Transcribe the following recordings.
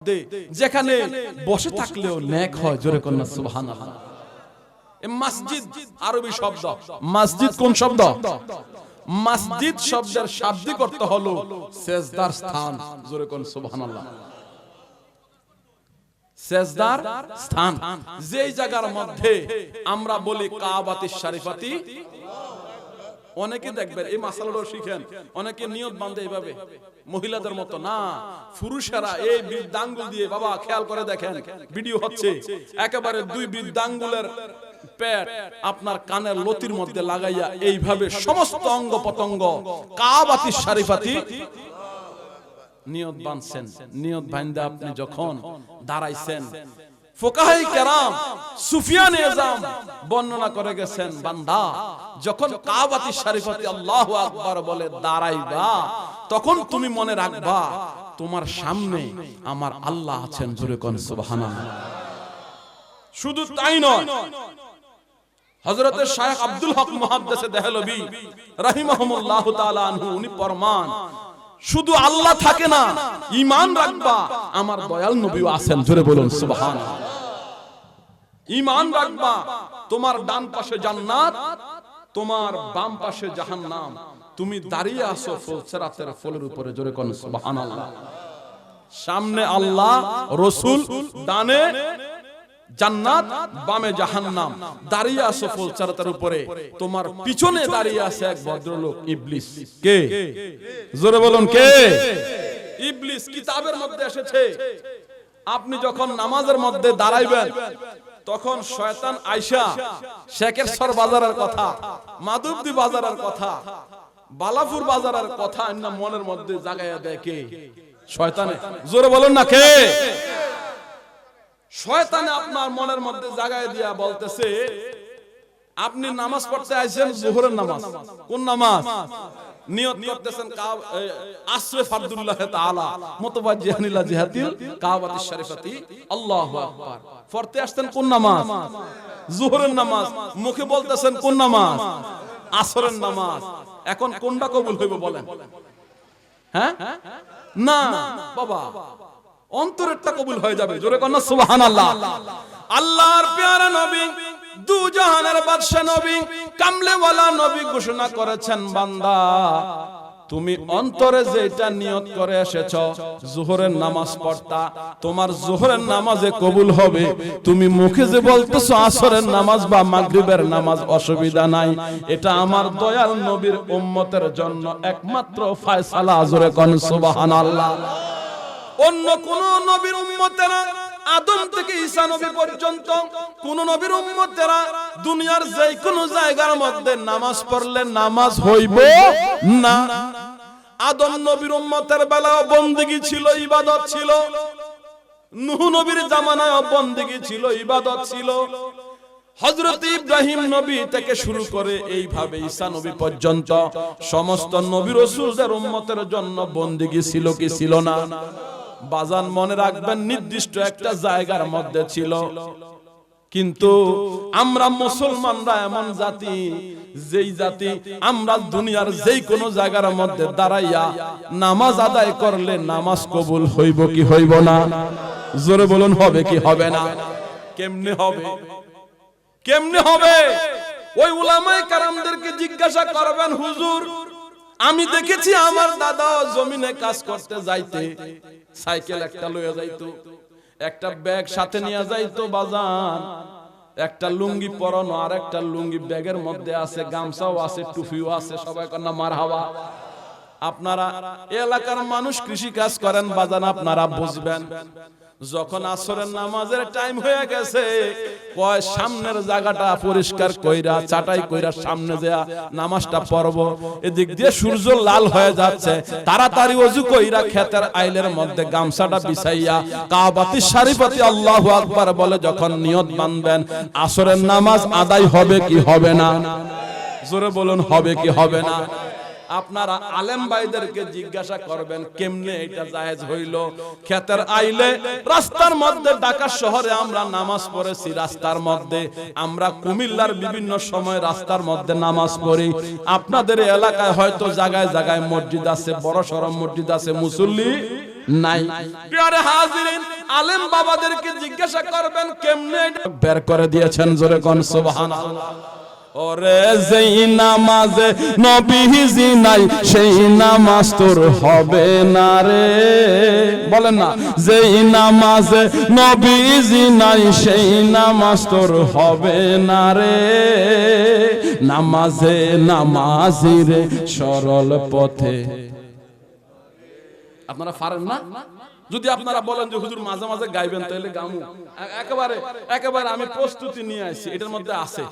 মধ্যে যেখানে বসে থাকলেও নেক হয়, জোরে কন্যা সুবহানাল্লাহ। মসজিদ আরবি শব্দ, মসজিদ কোন শব্দ? মসজিদ শব্দের শাব্দিক অর্থ হলো সেজদার স্থান, জোরে কোন সুবহানাল্লাহ। সেজদার স্থান, যেই জায়গার মধ্যে আমরা বলি কাবাতুশ শরীফাতি। অনেকে দেখবেন এই মাসালাটা শিখেন, অনেকে নিয়ত বাঁধে এইভাবে, মহিলাদের মতো না, পুরুষেরা এই বৃদ্ধাঙ্গুল দিয়ে, বাবা খেয়াল করে দেখেন ভিডিও হচ্ছে, একেবারে দুই বৃদ্ধাঙ্গুলের পেট আপনার কানের লতির মধ্যে লাগাইয়া এইভাবে সমস্ত অঙ্গ পতঙ্গ কাবাতুশ শরীফাতি নিয়ত বাঁধছেন। নিয়ত বাঁধে আপনি যখন দাঁড়াইছেন, ফুকাহায়ে কেরাম সুফিয়ানে আযম বর্ণনা করে গেছেন, বান্দা যখন কাবাতুশ শরীফাতি আল্লাহু আকবার বলে দাঁড়াইবা, তখন তুমি মনে রাখবা তোমার সামনে আমার আল্লাহ আছেন, জোরে কোন সুবহানাল্লাহ। শুধু তাই নয়, হযরত শায়খ আব্দুল হক মুহাদ্দিস দেহলভী রাহিমাহুমুল্লাহু তাআলা আনহু উনি ফরমান, শুধু আল্লাহ থাকে না, ঈমান রাখবা আমার দয়াল নবীও আছেন, জোরে বলুন সুবহানাল্লাহ। ঈমান রাখবা তোমার ডান পাশে জান্নাত, তোমার বাম পাশে জাহান্নাম, তুমি দাঁড়িয়ে আছো ফুলসিরাতের ফুলের উপরে, জোরে কোন সুবহানাল্লাহ। সামনে আল্লাহ, রাসূল, ডানে জান্নাত, বামে জাহান্নাম, দাঁড়িয়ে আছো ফুলসিরাতের উপরে, তোমার পিছনে দাঁড়িয়ে আছে এক ভদ্রলোক ইবলিস। কে? জোরে বলুন কে? ইবলিস। কিতাবের মধ্যে এসেছে আপনি যখন নামাজের মধ্যে দাঁড়াইবেন, তখন শয়তান আয়েশা শেখেরচর বাজারের কথা, মাধবদী বাজারের কথা, বালাপুর বাজারের কথা না মনের মধ্যে জাগাইয়া দেয় কে? শয়তানে। জোরে বলুন না কে? শয়তানে আপনার মনের মধ্যে জাগায় দিয়া বলতেছে, আপনি নামাজ পড়তে আইছেন যোহরের নামাজ, কোন নামাজ? নিয়ত করতেছেন আসরে ফারদুল্লাহ তাআলা মুতাওয়াজ্জিহান ইলা জিহাতিল কাবাতুশ শরীফাতি আল্লাহু আকবার। পড়তে আসতেন কোন নামাজ? যোহরের নামাজ। মুখে বলতেছেন কোন নামাজ? আসরের নামাজ। এখন কোনটা কবুল হইব বলেন? হ্যাঁ না বাবা, অন্তরেরটা কবুল হয়ে যাবে, জোরে কোন সুবহানাল্লাহ। আল্লাহর প্যারা নবী, দু জাহানের বাদশা নবী, কামলে ওয়ালা নবী ঘোষণা করেছেন, বান্দা তুমি অন্তরে যেটা নিয়ত করে এসেছো যোহরের নামাজ পড়তা, তোমার যোহরের নামাজে কবুল হবে। তুমি মুখে যে বলতেছো আসরের নামাজ বা মাগরিবের নামাজ, অসুবিধা নাই, এটা আমার দয়াল নবীর উম্মতের জন্য একমাত্র ফয়সালা, জোরে কোন সুবহানাল্লাহ। অন্য কোন নবীর উম্মতেরা আদম থেকে ঈসা নবী পর্যন্ত কোন নবীর উম্মতেরা দুনিয়ার যে কোনো জায়গার মধ্যে নামাজ পড়লে নামাজ হইব না। আদম নবীর উম্মতের বেলায় বন্দেগী ছিল, ইবাদত ছিল। নূহ নবীর জামানায় বন্দেগী ছিল, ইবাদত ছিল। হযরত ইব্রাহিম নবী থেকে শুরু করে এইভাবে ঈসা নবী পর্যন্ত সমস্ত নবী রাসূলদের উম্মতের জন্য বন্দেগী ছিল কি ছিল না? বাজান মনে রাখবেন, নির্দিষ্ট একটা জায়গার মধ্যে ছিল। কিন্তু আমরা মুসলমানরা এমন জাতি, যেই জাতি আমরা দুনিয়ার যেই কোনো জায়গার মধ্যে দাঁড়াইয়া নামাজ আদায় করলে নামাজ কবুল হইব কি হইব না? জোরে বলুন হবে কি হবে না? কেমনে হবে? কেমনে হবে? ওই উলামায়ে কেরামদেরকে জিজ্ঞাসা করবেন, হুজুর আমি দেখেছি আমার দাদা জমিনে কাজ করতে যাইতে সাইকেল একটা লইয়া যাইতো, একটা ব্যাগ সাথে নিয়ে যাইতো, বাজান একটা লুঙ্গি পরানো, আর একটা লুঙ্গি ব্যাগের মধ্যে আছে, গামছাও আছে, টুপিও আছে। সবাই কন্যা মারহাবা। আপনারা এলাকার মানুষ কৃষি কাজ করেন বাজান, আপনারা বুঝবেন। যখন আসরের নামাজের টাইম হয়ে গেছে, কয় সামনের জায়গাটা পরিষ্কার কইরা চাটাই কইরা সামনে যা নামাজটা পড়ব। এদিক দিয়ে সূর্য লাল হয়ে যাচ্ছে, তাড়াতাড়ি ওযু কইরা ক্ষেতের আইলের মধ্যে গামছাটা বিছাইয়া কাবাতুশ শরীফাতি আল্লাহু আকবার বলে যখন নিয়ত বাঁধবেন, আসরের নামাজ আদায় হবে কি হবে না? জোরে বলুন হবে কি হবে না? আপনারা আলেম ভাইদেরকে জিজ্ঞাসা করবেন কেমনে এটা জায়েজ হইল। ক্ষেতের আইলে রাস্তার মধ্যে, ঢাকা শহরে আমরা নামাজ পড়েছি রাস্তার মধ্যে, আমরা কুমিল্লার বিভিন্ন সময় রাস্তার মধ্যে নামাজ পড়ি। আপনাদের এলাকায় হয়তো জায়গায় জায়গায় মসজিদ আছে, বড় সড় মসজিদ আছে, মুসল্লি নাই। প্রিয় হাজিরিন, আলেম বাবাদেরকে জিজ্ঞাসা করবেন কেমনে বের করে দিয়েছেন, জোরে কোন সুবহানাল্লাহ। ওরে যেই নামাজে নবীজি নাই সেই নামাজ তোর হবে না রে, বলেন না, যেই নামাজে নবীজি নাই সেই নামাজ তোর হবে না রে। নামাজে নামাজি রে সরল পথে, আপনারা পারেন না? যদি আপনারা বলেন যে হুজুর মাঝে মাঝে গাইবেন তাহলে গামু, একেবারে আমি প্রস্তুতি নিয়ে আসছি, এটার মধ্যে আছে।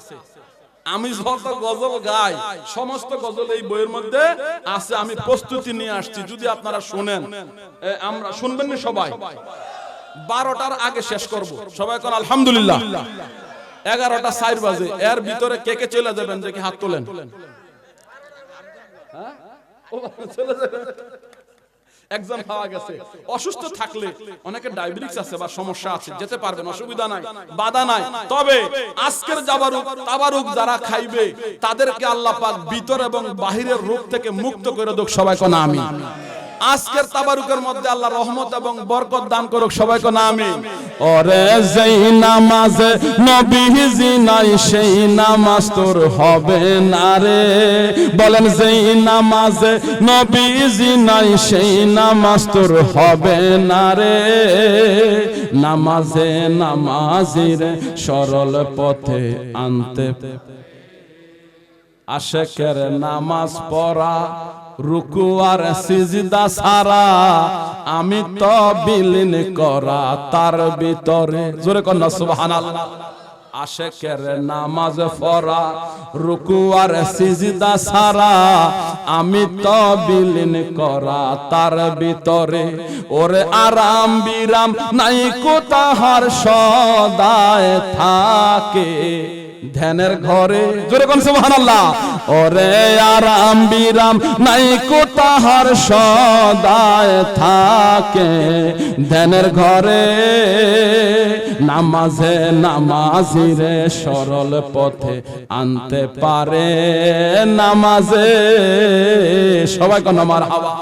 আমি যত গজল গাই সমস্ত গজল এই বইয়ের মধ্যে আছে, আমি প্রস্তুতি নিয়ে আসছি। যদি আপনারা শুনেন, আমরা শুনবেন না সবাই, 12টার আগে শেষ করব। সবাই কোন আলহামদুলিল্লাহ। 11টা 4 বাজে, এর ভিতরে কে কে চলে যাবেন দেখি হাত তোলেন। হ্যাঁ, ও চলে যাবেন। একজন পাওয়া গেছে, অসুস্থ থাকলে অনেকে ডায়াবেটিস আছে বা সমস্যা আছে, যেতে পারবেন, অসুবিধা নাই, বাধা নাই। তবে আজকের তাবারুক যারা খাইবে তাদেরকে আল্লাহ পাক ভিতর এবং বাহিরের রোগ থেকে মুক্ত করে দেখ। সবাই কোন আমিন। আজকের তাবারুকের মধ্যে আল্লাহ রহমত এবং বরকত দান করুক। সবাই কোন আমিন। ওরে যেই নামাজে নবীজি নাই সেই নামাজ তোর হবে না রে, বলেন যেই নামাজে নবীজি নাই সেই নামাজ তোর হবে না রে। নামাজে নামাজির সরল পথে আনতে, আশেকের নামাজ পড়া রুকু আর সিজদা সারা, আমি তো বিলীন করা তার ভিতরে, জোরে কোন সুবহানাল্লাহ। আশেকের নামাজ পড়া রুকু আর সিজদা সারা, আমি তো বিলীন করা তার ভিতরে। ওরে আরাম বিরাম নাই কোতাহার সদায় থাকে ধ্যানের ঘরে, জোরে কোন সুবহানাল্লাহ। ওরে আরাম বিরাম নাই কোতাহার সদায় থাকে ধ্যানের ঘরে। নামাজে নামাজিরে সরল পথে আনতে পারে নামাজে। সবাই কোন মারহাবা।